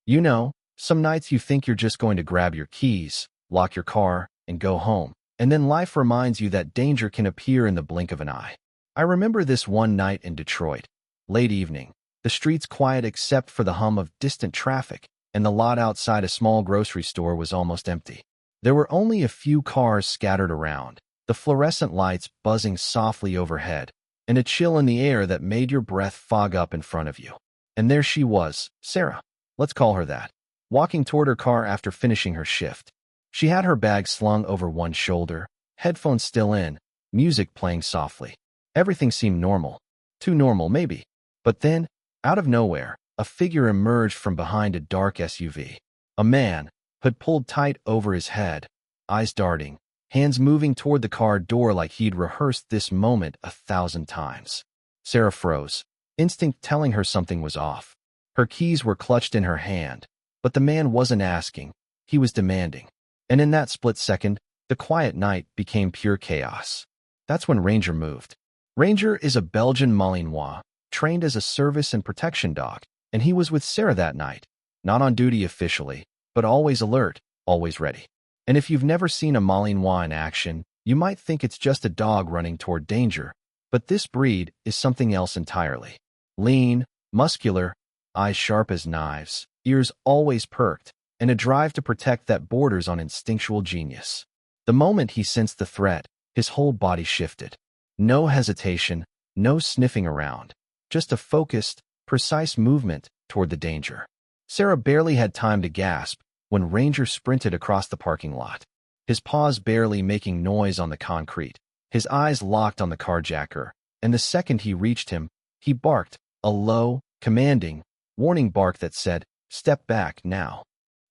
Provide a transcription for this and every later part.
You know, some nights you think you're just going to grab your keys, lock your car, and go home, and then life reminds you that danger can appear in the blink of an eye. I remember this one night in Detroit. Late evening, the streets quiet except for the hum of distant traffic, and the lot outside a small grocery store was almost empty. There were only a few cars scattered around, the fluorescent lights buzzing softly overhead, and a chill in the air that made your breath fog up in front of you. And there she was, Sarah. Let's call her that, walking toward her car after finishing her shift. She had her bag slung over one shoulder, headphones still in, music playing softly. Everything seemed normal. Too normal, maybe. But then, out of nowhere, a figure emerged from behind a dark SUV. A man, hood pulled tight over his head, eyes darting, hands moving toward the car door like he'd rehearsed this moment 1,000 times. Sarah froze, instinct telling her something was off. Her keys were clutched in her hand, but the man wasn't asking, he was demanding. And in that split second, the quiet night became pure chaos. That's when Ranger moved. Ranger is a Belgian Malinois, trained as a service and protection dog, and he was with Sarah that night, not on duty officially, but always alert, always ready. And if you've never seen a Malinois in action, you might think it's just a dog running toward danger, but this breed is something else entirely. Lean, muscular, eyes sharp as knives, ears always perked, and a drive to protect that borders on instinctual genius. The moment he sensed the threat, his whole body shifted. No hesitation, no sniffing around, just a focused, precise movement toward the danger. Sarah barely had time to gasp when Ranger sprinted across the parking lot, his paws barely making noise on the concrete, his eyes locked on the carjacker, and the second he reached him, he barked, a low, commanding, warning bark that said, "Step back now."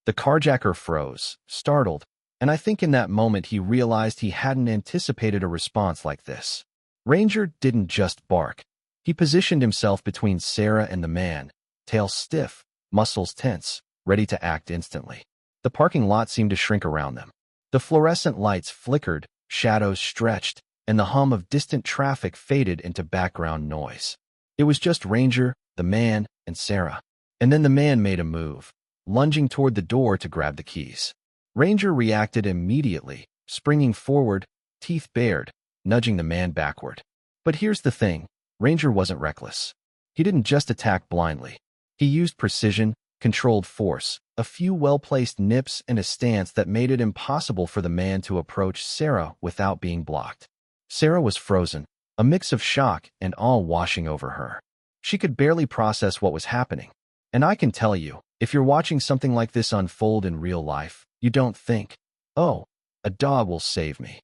The carjacker froze, startled, and I think in that moment he realized he hadn't anticipated a response like this. Ranger didn't just bark. He positioned himself between Sarah and the man, tail stiff, muscles tense, ready to act instantly. The parking lot seemed to shrink around them. The fluorescent lights flickered, shadows stretched, and the hum of distant traffic faded into background noise. It was just Ranger, the man, and Sarah. And then the man made a move, lunging toward the door to grab the keys. Ranger reacted immediately, springing forward, teeth bared, nudging the man backward. But here's the thing, Ranger wasn't reckless. He didn't just attack blindly. He used precision, controlled force, a few well-placed nips and a stance that made it impossible for the man to approach Sarah without being blocked. Sarah was frozen, a mix of shock and awe washing over her. She could barely process what was happening. And I can tell you, if you're watching something like this unfold in real life, you don't think, "Oh, a dog will save me."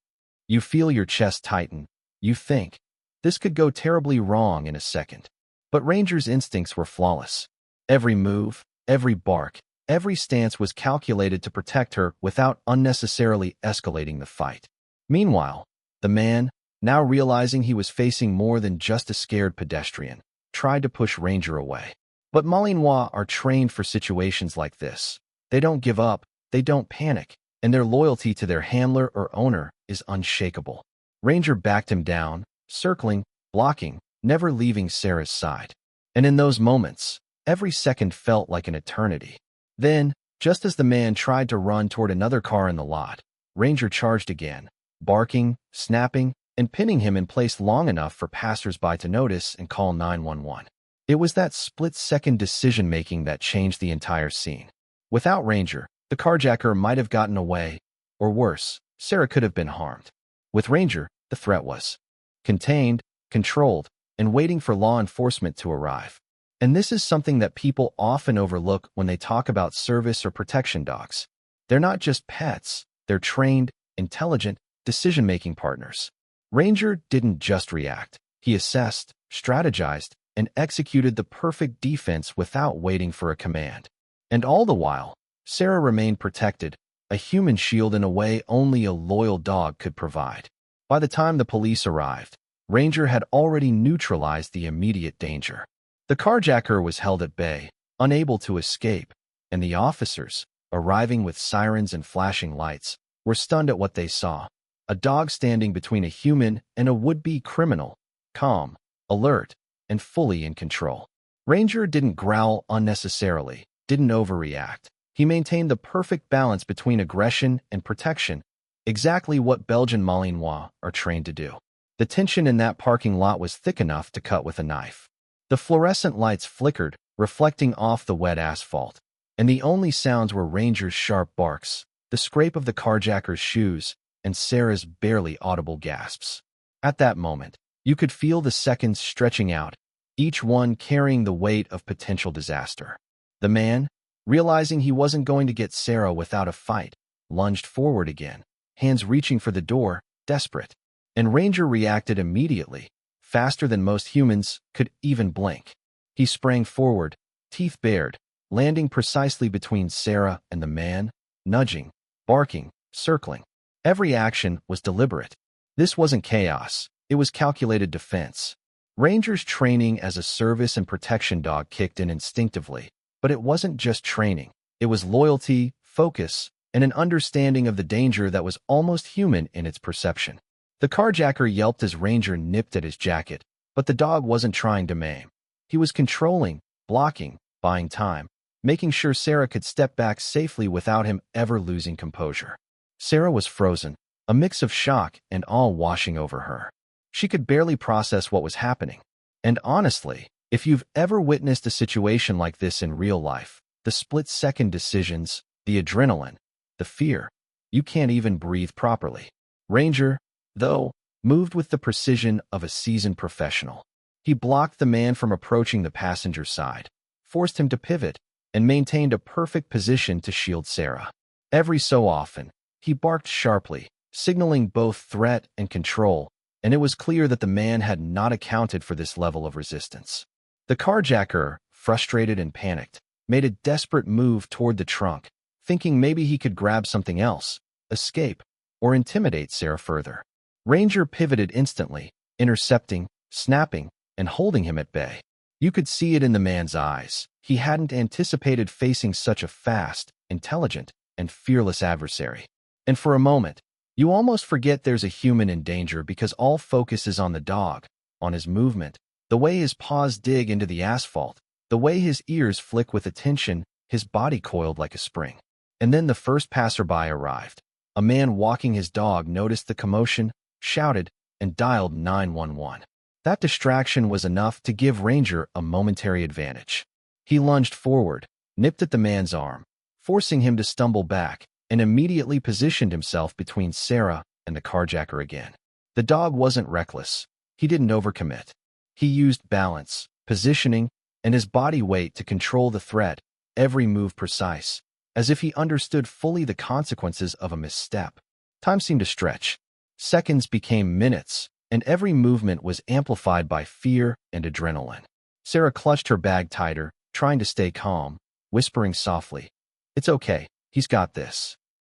You feel your chest tighten. You think, this could go terribly wrong in a second. But Ranger's instincts were flawless. Every move, every bark, every stance was calculated to protect her without unnecessarily escalating the fight. Meanwhile, the man, now realizing he was facing more than just a scared pedestrian, tried to push Ranger away. But Malinois are trained for situations like this. They don't give up, they don't panic, and their loyalty to their handler or owner is unshakable. Ranger backed him down, circling, blocking, never leaving Sarah's side. And in those moments, every second felt like an eternity. Then, just as the man tried to run toward another car in the lot, Ranger charged again, barking, snapping, and pinning him in place long enough for passers-by to notice and call 911. It was that split-second decision-making that changed the entire scene. Without Ranger, the carjacker might have gotten away, or worse, Sarah could have been harmed. With Ranger, the threat was contained, controlled, and waiting for law enforcement to arrive. And this is something that people often overlook when they talk about service or protection dogs. They're not just pets, they're trained, intelligent, decision-making partners. Ranger didn't just react. He assessed, strategized, and executed the perfect defense without waiting for a command. And all the while, Sarah remained protected, a human shield in a way only a loyal dog could provide. By the time the police arrived, Ranger had already neutralized the immediate danger. The carjacker was held at bay, unable to escape, and the officers, arriving with sirens and flashing lights, were stunned at what they saw. A dog standing between a human and a would-be criminal, calm, alert, and fully in control. Ranger didn't growl unnecessarily. didn't overreact. He maintained the perfect balance between aggression and protection, exactly what Belgian Malinois are trained to do. The tension in that parking lot was thick enough to cut with a knife. The fluorescent lights flickered, reflecting off the wet asphalt, and the only sounds were Ranger's sharp barks, the scrape of the carjacker's shoes, and Sarah's barely audible gasps. At that moment, you could feel the seconds stretching out, each one carrying the weight of potential disaster. The man, realizing he wasn't going to get Sarah without a fight, lunged forward again, hands reaching for the door, desperate. And Ranger reacted immediately, faster than most humans could even blink. He sprang forward, teeth bared, landing precisely between Sarah and the man, nudging, barking, circling. Every action was deliberate. This wasn't chaos, it was calculated defense. Ranger's training as a service and protection dog kicked in instinctively, but it wasn't just training. It was loyalty, focus, and an understanding of the danger that was almost human in its perception. The carjacker yelped as Ranger nipped at his jacket, but the dog wasn't trying to maim. He was controlling, blocking, buying time, making sure Sarah could step back safely without him ever losing composure. Sarah was frozen, a mix of shock and awe washing over her. She could barely process what was happening. And honestly, if you've ever witnessed a situation like this in real life, the split-second decisions, the adrenaline, the fear, you can't even breathe properly. Ranger, though, moved with the precision of a seasoned professional. He blocked the man from approaching the passenger side, forced him to pivot, and maintained a perfect position to shield Sarah. Every so often, he barked sharply, signaling both threat and control, and it was clear that the man had not accounted for this level of resistance. The carjacker, frustrated and panicked, made a desperate move toward the trunk, thinking maybe he could grab something else, escape, or intimidate Sarah further. Ranger pivoted instantly, intercepting, snapping, and holding him at bay. You could see it in the man's eyes. He hadn't anticipated facing such a fast, intelligent, and fearless adversary. And for a moment, you almost forget there's a human in danger because all focus is on the dog, on his movement, the way his paws dig into the asphalt, the way his ears flick with attention, his body coiled like a spring. And then the first passerby arrived. A man walking his dog noticed the commotion, shouted, and dialed 911. That distraction was enough to give Ranger a momentary advantage. He lunged forward, nipped at the man's arm, forcing him to stumble back, and immediately positioned himself between Sarah and the carjacker again. The dog wasn't reckless. He didn't overcommit. He used balance, positioning, and his body weight to control the threat, every move precise, as if he understood fully the consequences of a misstep. Time seemed to stretch. Seconds became minutes, and every movement was amplified by fear and adrenaline. Sarah clutched her bag tighter, trying to stay calm, whispering softly, "It's okay, he's got this."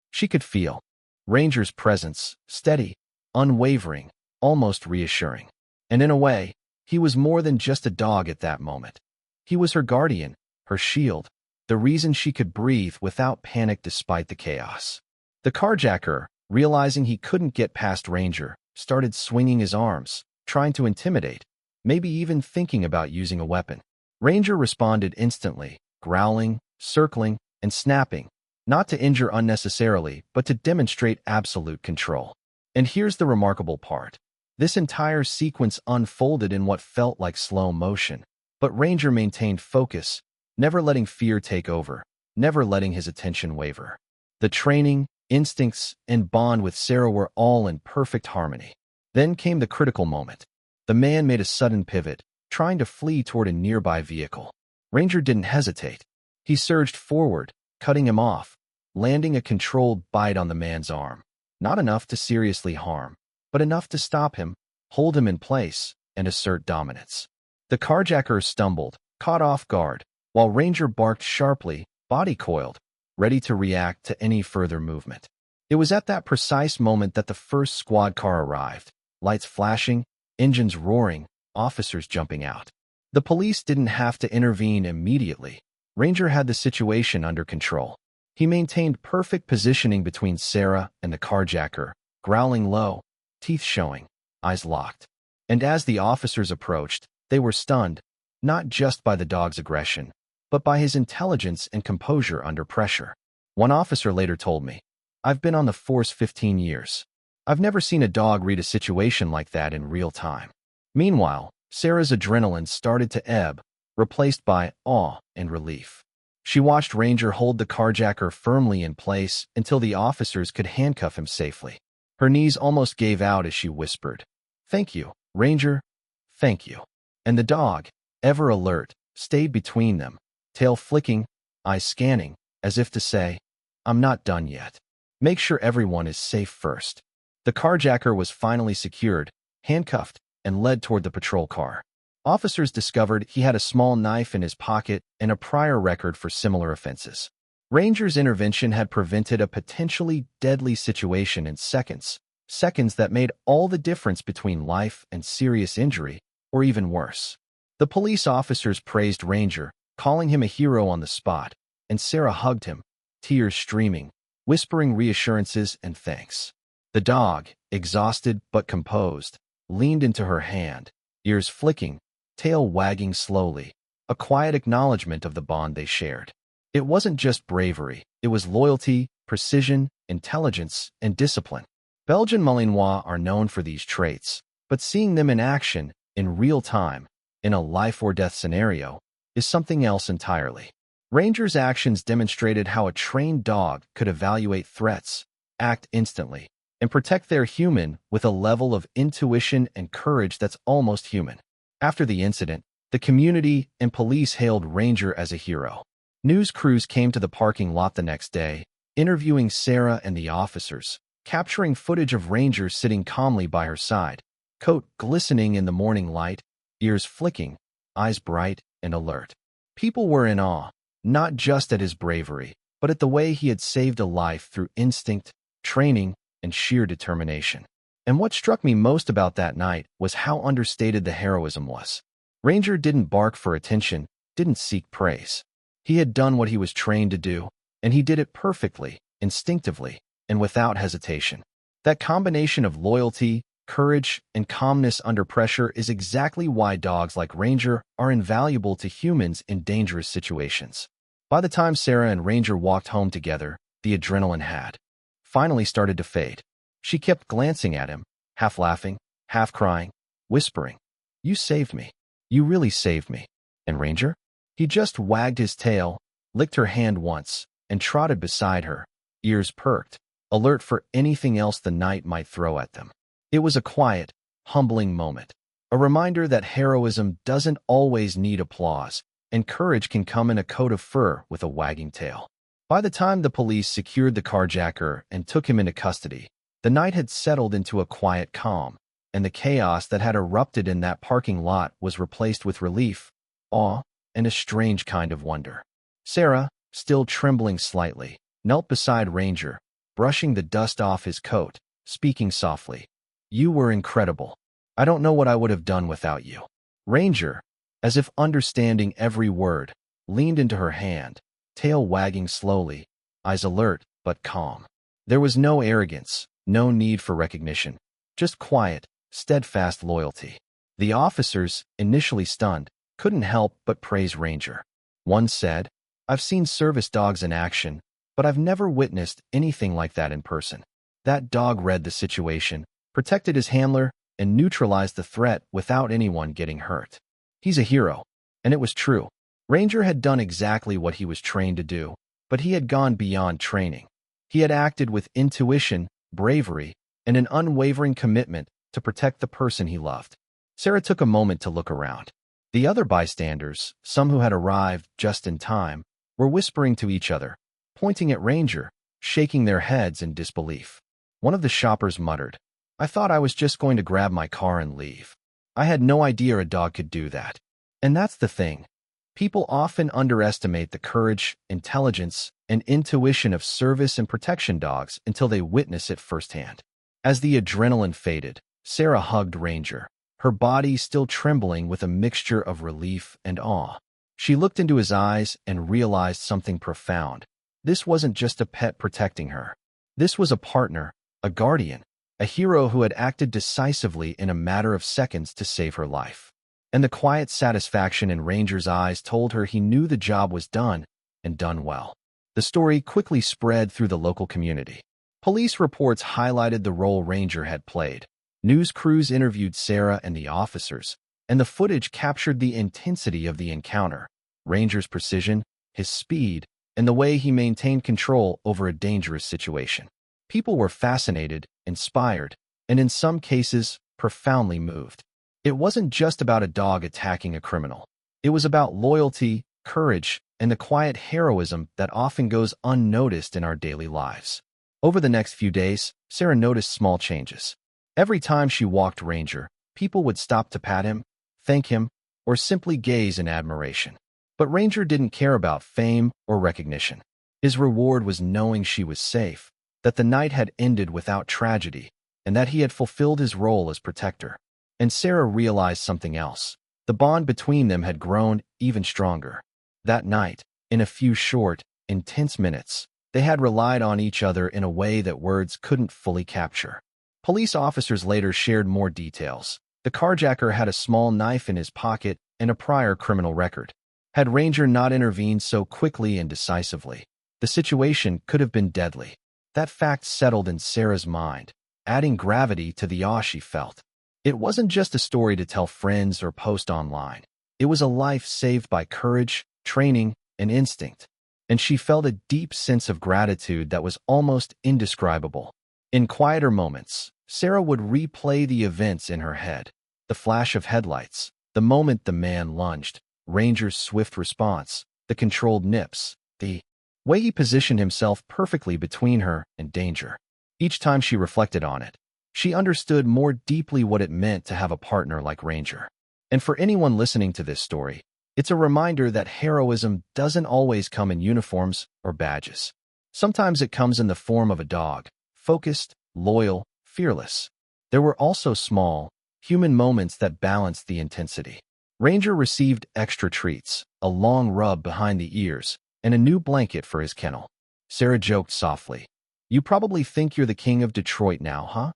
She could feel Ranger's presence, steady, unwavering, almost reassuring. And in a way, he was more than just a dog at that moment. He was her guardian, her shield, the reason she could breathe without panic despite the chaos. The carjacker, realizing he couldn't get past Ranger, started swinging his arms, trying to intimidate, maybe even thinking about using a weapon. Ranger responded instantly, growling, circling, and snapping, not to injure unnecessarily, but to demonstrate absolute control. And here's the remarkable part. This entire sequence unfolded in what felt like slow motion, but Ranger maintained focus, never letting fear take over, never letting his attention waver. The training, instincts, and bond with Sarah were all in perfect harmony. Then came the critical moment. The man made a sudden pivot, trying to flee toward a nearby vehicle. Ranger didn't hesitate. He surged forward, cutting him off, landing a controlled bite on the man's arm. Not enough to seriously harm, but enough to stop him, hold him in place, and assert dominance. The carjacker stumbled, caught off guard, while Ranger barked sharply, body coiled, ready to react to any further movement. It was at that precise moment that the first squad car arrived, lights flashing, engines roaring, officers jumping out. The police didn't have to intervene immediately. Ranger had the situation under control. He maintained perfect positioning between Sarah and the carjacker, growling low, teeth showing, eyes locked. And as the officers approached, they were stunned, not just by the dog's aggression, but by his intelligence and composure under pressure. One officer later told me, "I've been on the force 15 years. I've never seen a dog read a situation like that in real time." Meanwhile, Sarah's adrenaline started to ebb, replaced by awe and relief. She watched Ranger hold the carjacker firmly in place until the officers could handcuff him safely. Her knees almost gave out as she whispered, "Thank you, Ranger, thank you." And the dog, ever alert, stayed between them, tail flicking, eyes scanning, as if to say, "I'm not done yet. Make sure everyone is safe first." The carjacker was finally secured, handcuffed, and led toward the patrol car. Officers discovered he had a small knife in his pocket and a prior record for similar offenses. Ranger's intervention had prevented a potentially deadly situation in seconds that made all the difference between life and serious injury, or even worse. The police officers praised Ranger, calling him a hero on the spot, and Sarah hugged him, tears streaming, whispering reassurances and thanks. The dog, exhausted but composed, leaned into her hand, ears flicking, tail wagging slowly, a quiet acknowledgement of the bond they shared. It wasn't just bravery, it was loyalty, precision, intelligence, and discipline. Belgian Malinois are known for these traits, but seeing them in action, in real time, in a life-or-death scenario, is something else entirely. Ranger's actions demonstrated how a trained dog could evaluate threats, act instantly, and protect their human with a level of intuition and courage that's almost human. After the incident, the community and police hailed Ranger as a hero. News crews came to the parking lot the next day, interviewing Sarah and the officers, capturing footage of Ranger sitting calmly by her side, coat glistening in the morning light, ears flicking, eyes bright and alert. People were in awe, not just at his bravery, but at the way he had saved a life through instinct, training, and sheer determination. And what struck me most about that night was how understated the heroism was. Ranger didn't bark for attention, didn't seek praise. He had done what he was trained to do, and he did it perfectly, instinctively, and without hesitation. That combination of loyalty, courage, and calmness under pressure is exactly why dogs like Ranger are invaluable to humans in dangerous situations. By the time Sarah and Ranger walked home together, the adrenaline had finally started to fade. She kept glancing at him, half laughing, half crying, whispering, "You saved me. You really saved me." And Ranger? He just wagged his tail, licked her hand once, and trotted beside her, ears perked, alert for anything else the night might throw at them. It was a quiet, humbling moment, a reminder that heroism doesn't always need applause, and courage can come in a coat of fur with a wagging tail. By the time the police secured the carjacker and took him into custody, the night had settled into a quiet calm, and the chaos that had erupted in that parking lot was replaced with relief, awe, and a strange kind of wonder. Sarah, still trembling slightly, knelt beside Ranger, brushing the dust off his coat, speaking softly, "You were incredible. I don't know what I would have done without you." Ranger, as if understanding every word, leaned into her hand, tail wagging slowly, eyes alert but calm. There was no arrogance, no need for recognition, just quiet, steadfast loyalty. The officers, initially stunned, couldn't help but praise Ranger. One said, "I've seen service dogs in action, but I've never witnessed anything like that in person. That dog read the situation, protected his handler, and neutralized the threat without anyone getting hurt. He's a hero." And it was true. Ranger had done exactly what he was trained to do, but he had gone beyond training. He had acted with intuition, bravery, and an unwavering commitment to protect the person he loved. Sarah took a moment to look around. The other bystanders, some who had arrived just in time, were whispering to each other, pointing at Ranger, shaking their heads in disbelief. One of the shoppers muttered, "I thought I was just going to grab my car and leave. I had no idea a dog could do that." And that's the thing. People often underestimate the courage, intelligence, and intuition of service and protection dogs until they witness it firsthand. As the adrenaline faded, Sarah hugged Ranger, her body still trembling with a mixture of relief and awe. She looked into his eyes and realized something profound. This wasn't just a pet protecting her. This was a partner, a guardian, a hero who had acted decisively in a matter of seconds to save her life. and the quiet satisfaction in Ranger's eyes told her he knew the job was done, and done well. The story quickly spread through the local community. Police reports highlighted the role Ranger had played. News crews interviewed Sarah and the officers, and the footage captured the intensity of the encounter. Ranger's precision, his speed, and the way he maintained control over a dangerous situation. People were fascinated, inspired, and in some cases, profoundly moved. It wasn't just about a dog attacking a criminal. It was about loyalty, courage, and the quiet heroism that often goes unnoticed in our daily lives. Over the next few days, Sarah noticed small changes. Every time she walked Ranger, people would stop to pat him, thank him, or simply gaze in admiration. But Ranger didn't care about fame or recognition. His reward was knowing she was safe, that the night had ended without tragedy, and that he had fulfilled his role as protector. And Sarah realized something else. The bond between them had grown even stronger. That night, in a few short, intense minutes, they had relied on each other in a way that words couldn't fully capture. Police officers later shared more details. The carjacker had a small knife in his pocket and a prior criminal record. Had Ranger not intervened so quickly and decisively, the situation could have been deadly. That fact settled in Sarah's mind, adding gravity to the awe she felt. It wasn't just a story to tell friends or post online. It was a life saved by courage, training, and instinct. And she felt a deep sense of gratitude that was almost indescribable. In quieter moments, Sarah would replay the events in her head. The flash of headlights, the moment the man lunged, Ranger's swift response, the controlled nips, the way he positioned himself perfectly between her and danger. Each time she reflected on it, she understood more deeply what it meant to have a partner like Ranger. And for anyone listening to this story, it's a reminder that heroism doesn't always come in uniforms or badges. Sometimes it comes in the form of a dog, focused, loyal, fearless. There were also small, human moments that balanced the intensity. Ranger received extra treats, a long rub behind the ears, and a new blanket for his kennel. Sarah joked softly. "You probably think you're the king of Detroit now, huh?"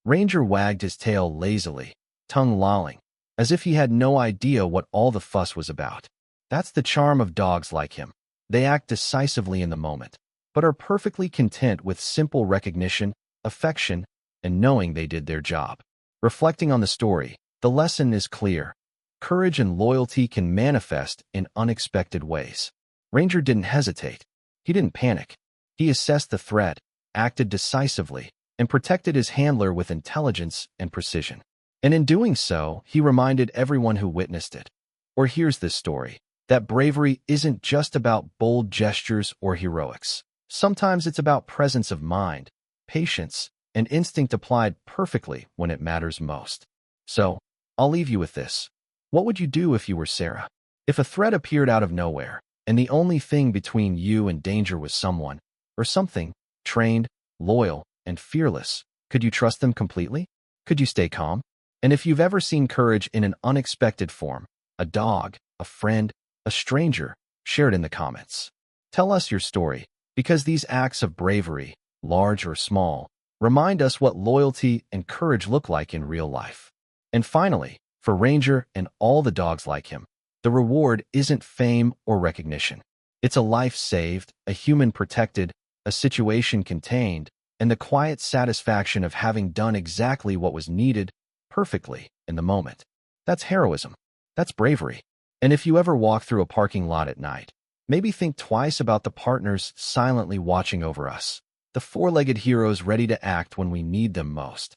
Ranger wagged his tail lazily, tongue lolling, as if he had no idea what all the fuss was about. That's the charm of dogs like him. They act decisively in the moment, but are perfectly content with simple recognition, affection, and knowing they did their job. Reflecting on the story, the lesson is clear. Courage and loyalty can manifest in unexpected ways. Ranger didn't hesitate. He didn't panic. He assessed the threat, acted decisively, and protected his handler with intelligence and precision. And in doing so, he reminded everyone who witnessed it, or hears this story, that bravery isn't just about bold gestures or heroics. Sometimes it's about presence of mind, patience, and instinct applied perfectly when it matters most. So, I'll leave you with this. What would you do if you were Sarah? If a threat appeared out of nowhere, and the only thing between you and danger was someone, or something, trained, loyal, and fearless, could you trust them completely? Could you stay calm? And if you've ever seen courage in an unexpected form, a dog, a friend, a stranger, share it in the comments. Tell us your story, because these acts of bravery, large or small, remind us what loyalty and courage look like in real life. And finally, for Ranger and all the dogs like him, the reward isn't fame or recognition. It's a life saved, a human protected, a situation contained, and the quiet satisfaction of having done exactly what was needed perfectly in the moment. That's heroism. That's bravery. And if you ever walk through a parking lot at night, maybe think twice about the partners silently watching over us, the four-legged heroes ready to act when we need them most.